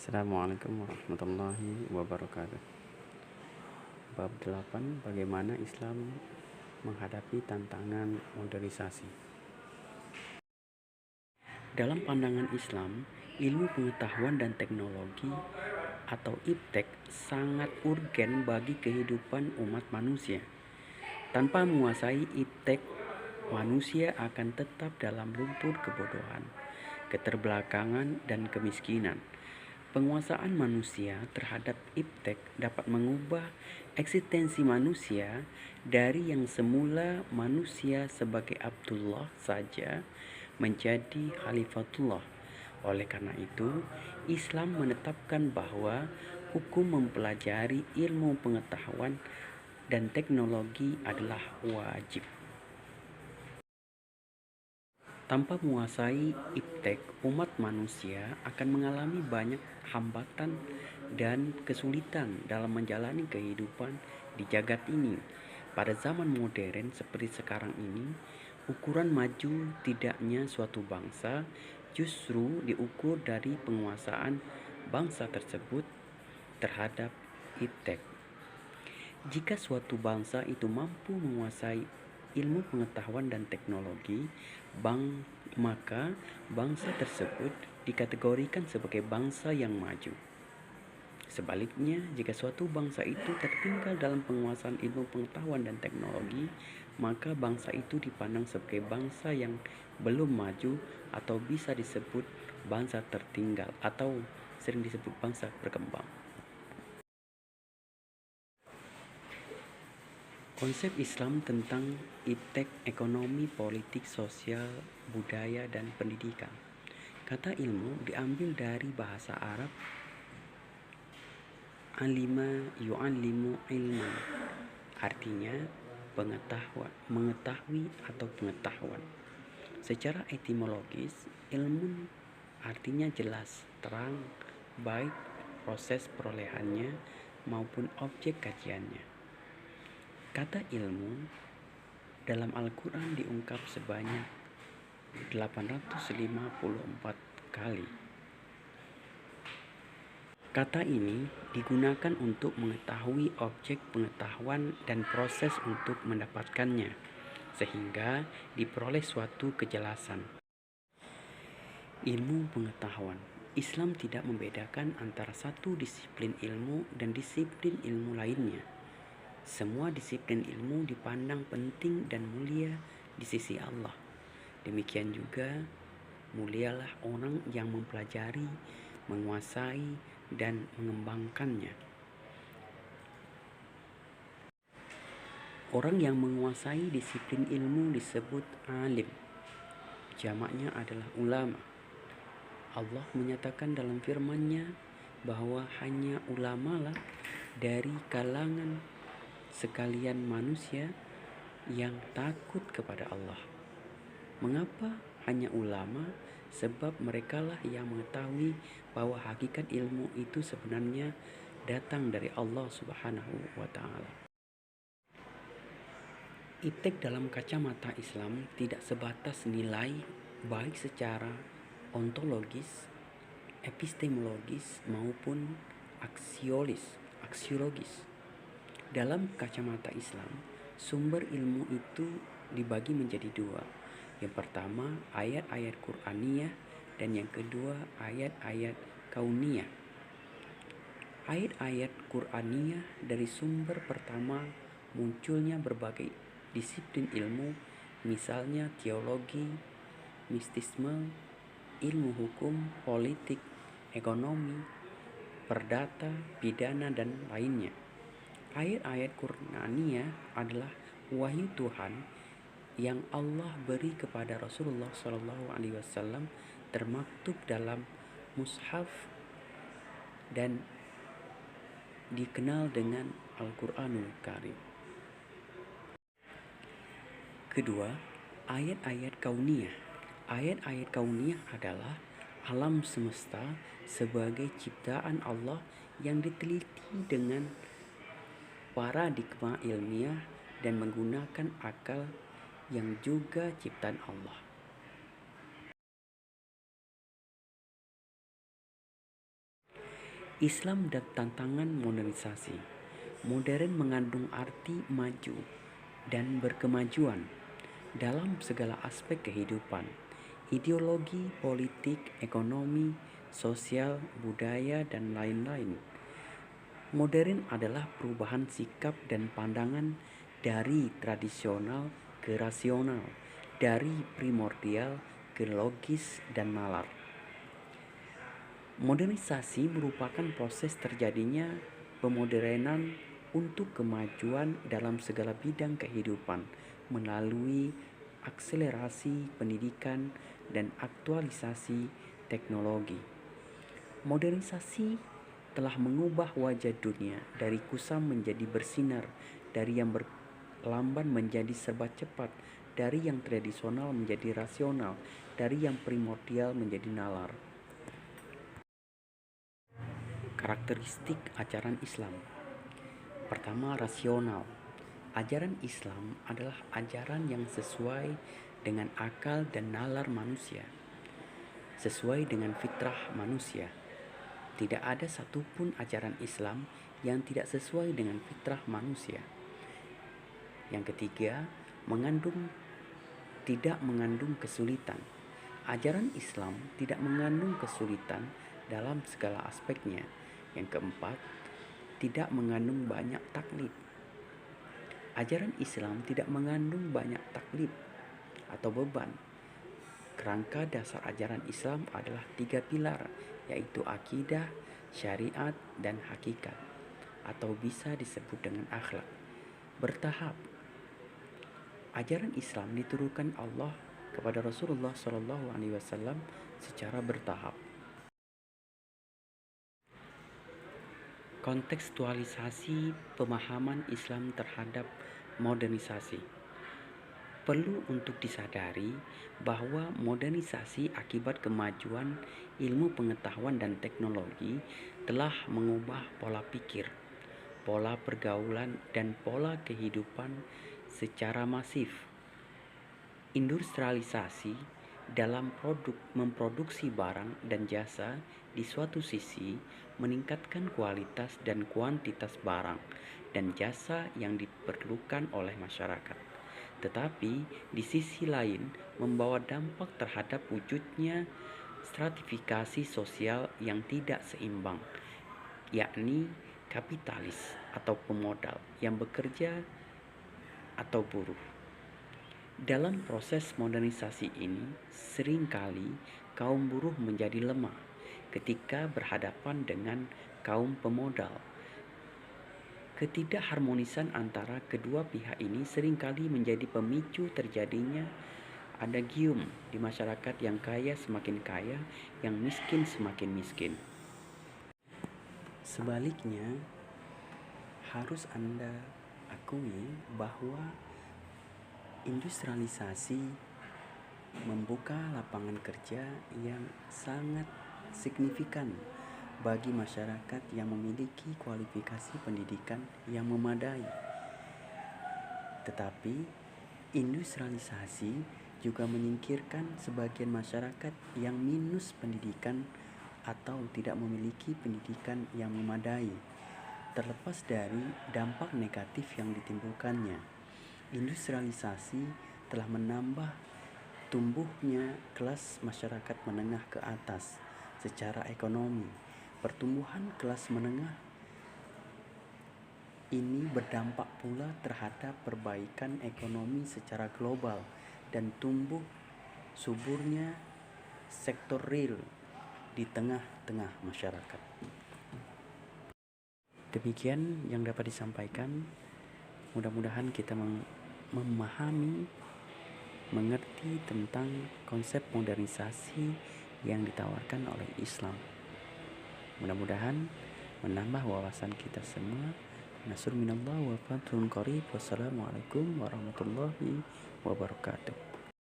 Assalamualaikum warahmatullahi wabarakatuh. Bab 8, bagaimana Islam menghadapi tantangan modernisasi. Dalam pandangan Islam, ilmu pengetahuan dan teknologi atau iptek sangat urgen bagi kehidupan umat manusia. Tanpa menguasai iptek, manusia akan tetap dalam lumpur kebodohan, keterbelakangan, dan kemiskinan. Penguasaan manusia terhadap iptek dapat mengubah eksistensi manusia dari yang semula manusia sebagai Abdullah saja menjadi Khalifatullah. Oleh karena itu, Islam menetapkan bahwa hukum mempelajari ilmu pengetahuan dan teknologi adalah wajib. Tanpa menguasai iptek, umat manusia akan mengalami banyak hambatan dan kesulitan dalam menjalani kehidupan di jagat ini. Pada zaman modern seperti sekarang ini, ukuran maju tidaknya suatu bangsa justru diukur dari penguasaan bangsa tersebut terhadap iptek. Jika suatu bangsa itu mampu menguasai ilmu pengetahuan dan teknologi, maka bangsa tersebut dikategorikan sebagai bangsa yang maju. Sebaliknya, jika suatu bangsa itu tertinggal dalam penguasaan ilmu pengetahuan dan teknologi, maka bangsa itu dipandang sebagai bangsa yang belum maju atau bisa disebut bangsa tertinggal atau sering disebut bangsa berkembang. Konsep Islam tentang iptek ekonomi, politik, sosial, budaya, dan pendidikan. Kata ilmu diambil dari bahasa Arab alima yu'allimu ilman, artinya mengetahui atau pengetahuan. Secara etimologis, ilmu artinya jelas, terang, baik proses perolehannya maupun objek kajiannya. Kata ilmu dalam Al-Quran diungkap sebanyak 854 kali. Kata ini digunakan untuk mengetahui objek pengetahuan dan proses untuk mendapatkannya, sehingga diperoleh suatu kejelasan. Ilmu pengetahuan. Islam tidak membedakan antara satu disiplin ilmu dan disiplin ilmu lainnya. Semua disiplin ilmu dipandang penting dan mulia di sisi Allah. Demikian juga mulialah orang yang mempelajari, menguasai, dan mengembangkannya. Orang yang menguasai disiplin ilmu disebut alim. Jamaknya adalah ulama. Allah menyatakan dalam firman-Nya bahwa hanya ulamalah dari kalangan sekalian manusia yang takut kepada Allah. Mengapa hanya ulama? Sebab merekalah yang mengetahui bahwa hakikat ilmu itu sebenarnya datang dari Allah Subhanahu wa Ta'ala. Iptek dalam kacamata Islam tidak sebatas nilai baik secara ontologis, epistemologis maupun aksiologis. Dalam kacamata Islam, sumber ilmu itu dibagi menjadi dua. Yang pertama, ayat-ayat Qur'aniyah, dan yang kedua, ayat-ayat kauniyah. Ayat-ayat Qur'aniyah dari sumber pertama munculnya berbagai disiplin ilmu, misalnya teologi, mistisme, ilmu hukum, politik, ekonomi, perdata, pidana, dan lainnya. Ayat-ayat Qur'aniyah adalah wahyu Tuhan yang Allah beri kepada Rasulullah SAW termaktub dalam mushaf dan dikenal dengan Al-Quranul Karim. Kedua, ayat-ayat kauniyah. Ayat-ayat kauniyah adalah alam semesta sebagai ciptaan Allah yang diteliti dengan paradigma ilmiah dan menggunakan akal yang juga ciptaan Allah. Islam dan tantangan modernisasi. Modern mengandung arti maju dan berkemajuan dalam segala aspek kehidupan, ideologi, politik, ekonomi, sosial, budaya, dan lain-lain. Modern adalah perubahan sikap dan pandangan dari tradisional ke rasional, dari primordial ke logis dan nalar. Modernisasi merupakan proses terjadinya pemodernan untuk kemajuan dalam segala bidang kehidupan melalui akselerasi pendidikan dan aktualisasi teknologi. Modernisasi telah mengubah wajah dunia dari kusam menjadi bersinar, dari yang berlamban menjadi serba cepat, dari yang tradisional menjadi rasional, dari yang primordial menjadi nalar. Karakteristik ajaran Islam. Pertama, rasional. Ajaran Islam adalah ajaran yang sesuai dengan akal dan nalar manusia, sesuai dengan fitrah manusia. Tidak ada satupun ajaran Islam yang tidak sesuai dengan fitrah manusia. Yang ketiga, tidak mengandung kesulitan. Ajaran Islam tidak mengandung kesulitan dalam segala aspeknya. Yang keempat, tidak mengandung banyak taklid. Ajaran Islam tidak mengandung banyak taklid atau beban. Kerangka dasar ajaran Islam adalah 3 pilar, yaitu akidah, syariat, dan hakikat, atau bisa disebut dengan akhlak. Bertahap. Ajaran Islam diturunkan Allah kepada Rasulullah SAW secara bertahap. Kontekstualisasi pemahaman Islam terhadap modernisasi. Perlu untuk disadari bahwa modernisasi akibat kemajuan ilmu pengetahuan dan teknologi telah mengubah pola pikir, pola pergaulan, dan pola kehidupan secara masif. Industrialisasi dalam memproduksi barang dan jasa di suatu sisi meningkatkan kualitas dan kuantitas barang dan jasa yang diperlukan oleh masyarakat. Tetapi di sisi lain membawa dampak terhadap wujudnya stratifikasi sosial yang tidak seimbang, yakni kapitalis atau pemodal yang bekerja atau buruh. Dalam proses modernisasi ini, seringkali kaum buruh menjadi lemah ketika berhadapan dengan kaum pemodal. Ketidakharmonisan antara kedua pihak ini seringkali menjadi pemicu terjadinya adagium di masyarakat, yang kaya semakin kaya, yang miskin semakin miskin. Sebaliknya, harus Anda akui bahwa industrialisasi membuka lapangan kerja yang sangat signifikan bagi masyarakat yang memiliki kualifikasi pendidikan yang memadai. Tetapi industrialisasi juga menyingkirkan sebagian masyarakat yang minus pendidikan atau tidak memiliki pendidikan yang memadai. Terlepas dari dampak negatif yang ditimbulkannya, industrialisasi telah menambah tumbuhnya kelas masyarakat menengah ke atas secara ekonomi. Pertumbuhan kelas menengah ini berdampak pula terhadap perbaikan ekonomi secara global dan tumbuh suburnya sektor real di tengah-tengah masyarakat. Demikian yang dapat disampaikan. Mudah-mudahan kita memahami, mengerti tentang konsep modernisasi yang ditawarkan oleh Islam. Mudah-mudahan menambah wawasan kita semua. Nasrun minallah wa fathun qarib. Wassalamualaikum warahmatullahi wabarakatuh.